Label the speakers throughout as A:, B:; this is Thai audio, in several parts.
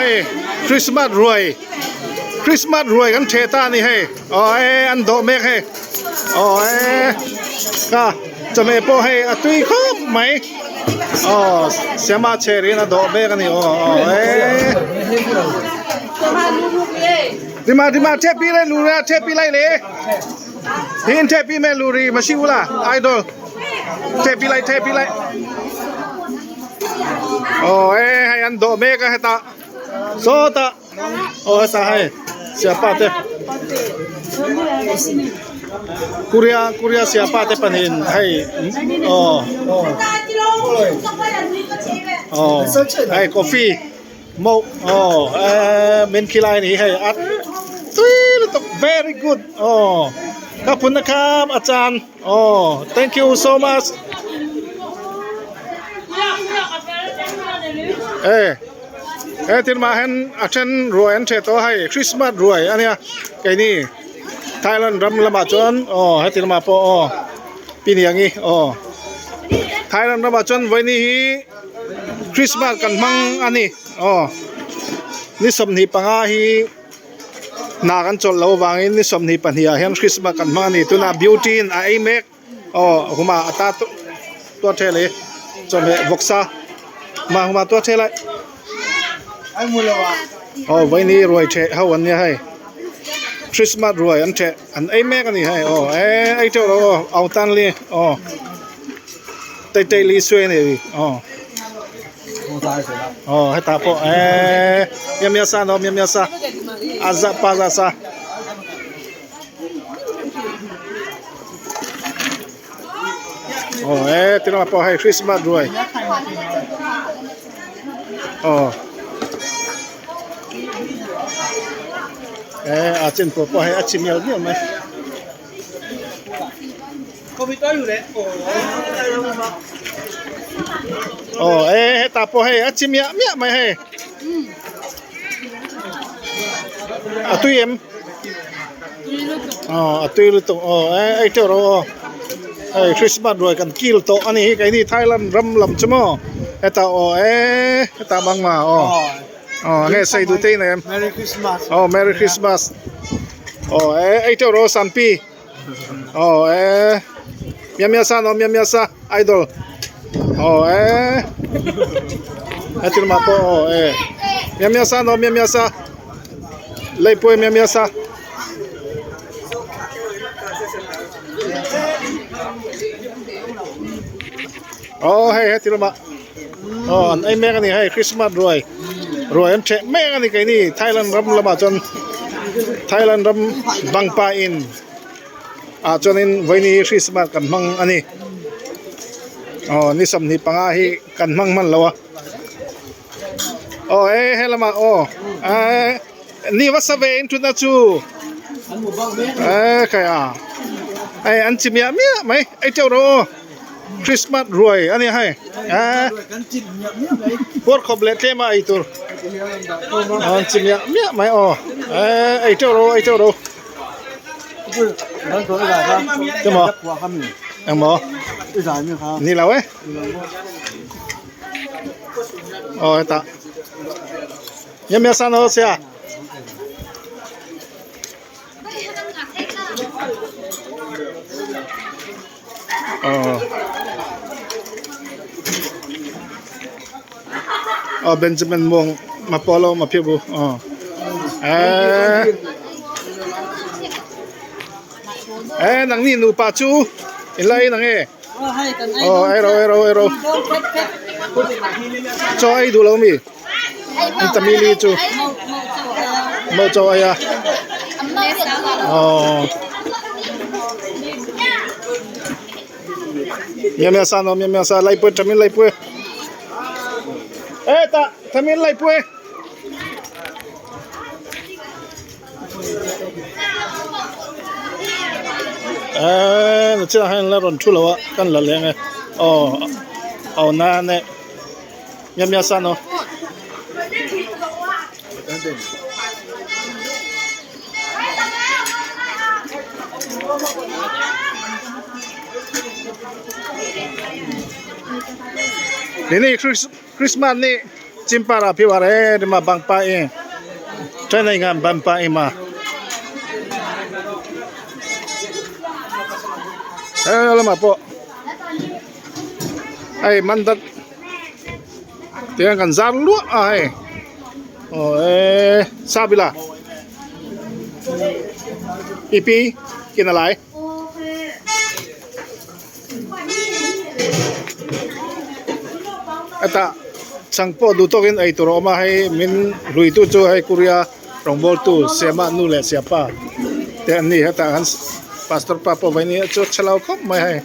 A: ให้คริสต์มาสรวยคริสต์มาสรวยกันเทต้านี่ให้อ๋ออันโดเมกให้อ๋อก็จะไม่พอให้ตุยครบไหมอ๋อเสียมาเชรินะโดเมกันนี่อ๋อdi ma tepi le lura tepi lai le hin tepi me luri masiula idol tepi lai oh hai an do me ka heta so ta oh sa hai siapa te Korea siapa te panin hai oh hai coffee mo men kilai ni hai at very good ขอบคุณนะครับอาจารย์thank you so much ที่มาเห็นอาจารย์รวยอันเชิดตัวให้คริสต์มาสรวยอันเนี้ยไอ้นี่ไทยแลนด์รำละมาจนให้ที่มาพอปีนี้อย่างงี้ไทยแลนด์รำมาจนวันนี้คริสต์มาสกันมั่งอันนี้นี่สมนิปังอาฮีนากันจนเราวางนี่สมนิปัญญาเห็นคริสต์มาสกันมั่งนี่ตัวน่าบิวตี้ไอเมกหัวมาอัตราตัวเทเลจนเวกซ่ามาหัวมาตัวเทเลไอ้มูลวะวันนี้รวยเทเขาวันนี้ให้คริสต์มาสรวยอันเทอันไอเมกอันนี้ให้ไอเจ้าเราเอาตันเลยเตยลีสวยนี่ให้ตาโปมีซาโนมีซาอาซาปาซาซาที่เราพอให้คริสต์มาสด้วยอาจารย์พอให้อาชิมยาวเนี่ยไหมคอมพิวเตอร์อยู่เลยให้ตาพอให้อาชิมยาเนี่ยไหมให้ตุยเอ็มตุยลุตไอเจ้าเราคริสต์มาสด้วยกันกิลโตอันนี้ไอ้นี่ไทยแลนด์รำลำชั่วโมงให้ตาให้ตาบังมาเนี่ยใส่ดูเต้นเนี่ย
B: Merry Christmas
A: Merry Christmas ไอเจ้าเราสันปีมีซาโนมีซาไอดอลให้ที่มาพอมีซาโนมีซาเลยป่วยมีซาให้ที่มาอันไอแม่กันนี่ให้คริสต์มาสรวยอันเชะแม่กันนี่ไงนี่ไทยแลนด์รำละมาจนไทยแลนด์รำบังปาอินจนวันนี้คริสต์มาสกันมั่งอันนี้นี่สำนีปังอาฮีกันมั่งมันแล้ววะให้ละมานี่วัดสเวอินทุนนะจูใครอันจิมยาเมียไหมไอเจ้าโรคริสต์มาสรวยอันนี้ให้พวกขบเล็ดเทมาไอตัวอันจิมยาเมียไหมไอเจ้าโรจะหมอยังหมอนี่แล้วตายังมีสันโอเสียเบนจามินมงมาพอลมาเพียบูนังนี่นูปาจูอินไลนังไอโรจอยดูแล้วมีอินตามิลีจูโมจอยมีซาโนมีซาไลปุยทำมินไลปุยตาทำมินไลปุยนี่จะให้เรารอนทุลวะกันละเลี้ยงเอาหน้าเนี่ยมีซาโนนี่คริสต์มาสนี่ Cimpara piware di ma bangpa e. China ngam bangpa e ma. Lama po. Ai mandat. Tiang kan zar lu ai. Oh sabila. Ipi kinalai. Ata sangpo dutokin ay turo ma hay min luitu chu hay Korea rongbol tu sema nu le siapa te ani hata han pastor papa vai ni chu chalao khop mai hay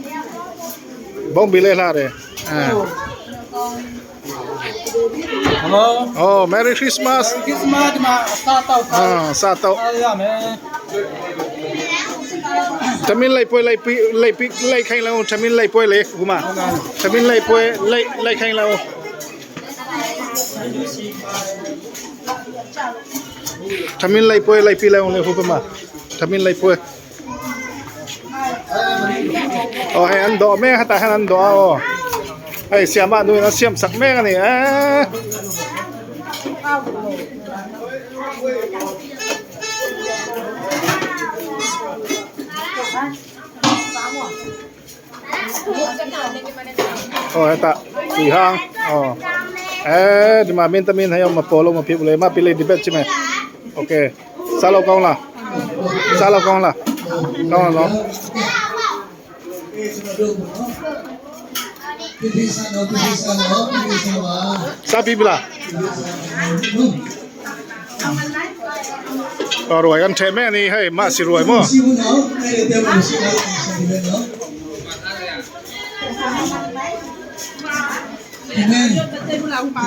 A: bong bile la re
B: Hello.
A: oh merry christmas
B: Christmas ma sa tao.
A: sa tao Chamin lai khai lao chamin lai poi le kuma chamin lai khai lao chamin lai poi lai pi lao le kuma chamin lai poi oh hai an do me hata han an do oh ai siama nu na siam sak me ni oh eta ihang oh di ma min tamin hayo ma polo ma pibule ma pile di bet chime okay salo kong la kong la no sa pibula rồi ăn thêm mấy này hay mà xì rồi mà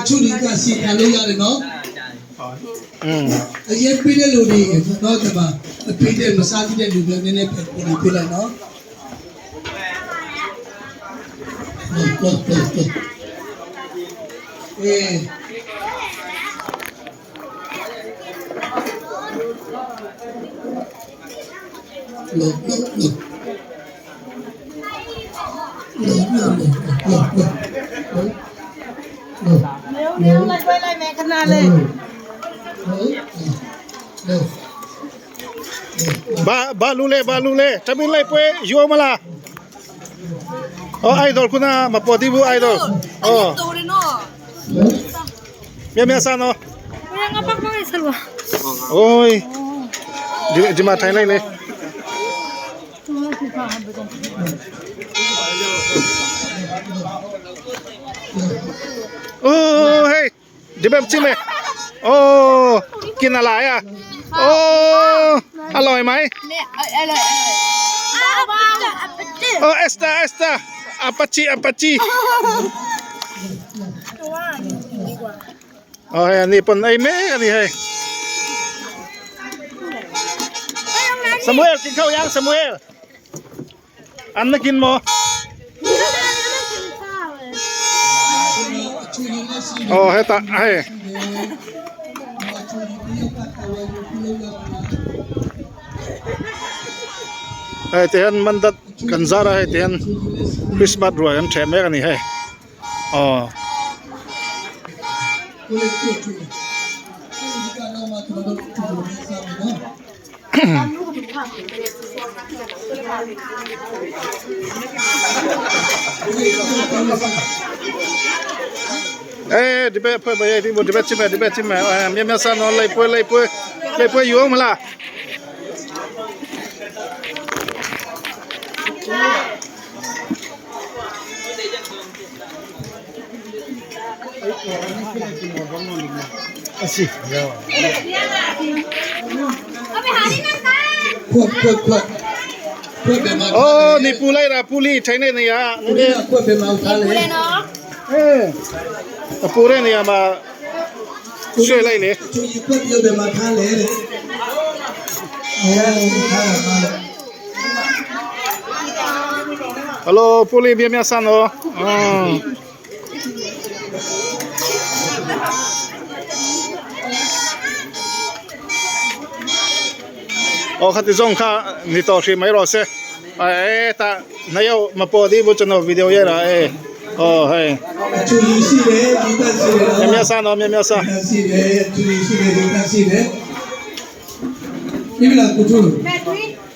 B: Chú đi cả xịt hà lô ya nó. Ai phi đến lô đi, nó thế mà phi đến mà sao đến lô nên nên phi lại nó.
C: Nếu lại quay lại mẹ khăn nào lên
A: ba lule tamin lai pue yo mala oh idol kuna mapoti bu idol oh mia sa no
C: Kaya nga pa mga isalwa
A: oi di ma thai lai le oh hey di bem chim e oh กินอะไรอ่ะโอ้อร่อยไหมโอ้เอสตาอาปาจิโอ้ยอันนี้เป็นไอเม่อันนี้ให้สมุเอลกินข้าวยังสมุเอลอันนั้นกินมั้ยโอ้ให้ตาให้tiyan mandat kanzara hai tiyan Christmas rồi ăn thèm mấy cái này hay đi bé phơi bây giờ đi một đi bé chim mẹ miếng san nó lấy phơi yếu mà là oh ni pulai ra puli thấy này này à
C: Pule nó
A: pure này mà suy lại này hello puli biar san oh khát tiếng kha nít to khi mấy rồi xe ta nãy giờ mà po đi bữa chân video vậy là 哦嘿，
B: 处理系列，你看系列，
A: 喵啥喏，喵啥，
B: 系列，处理系列，你看系列，你们俩不处理。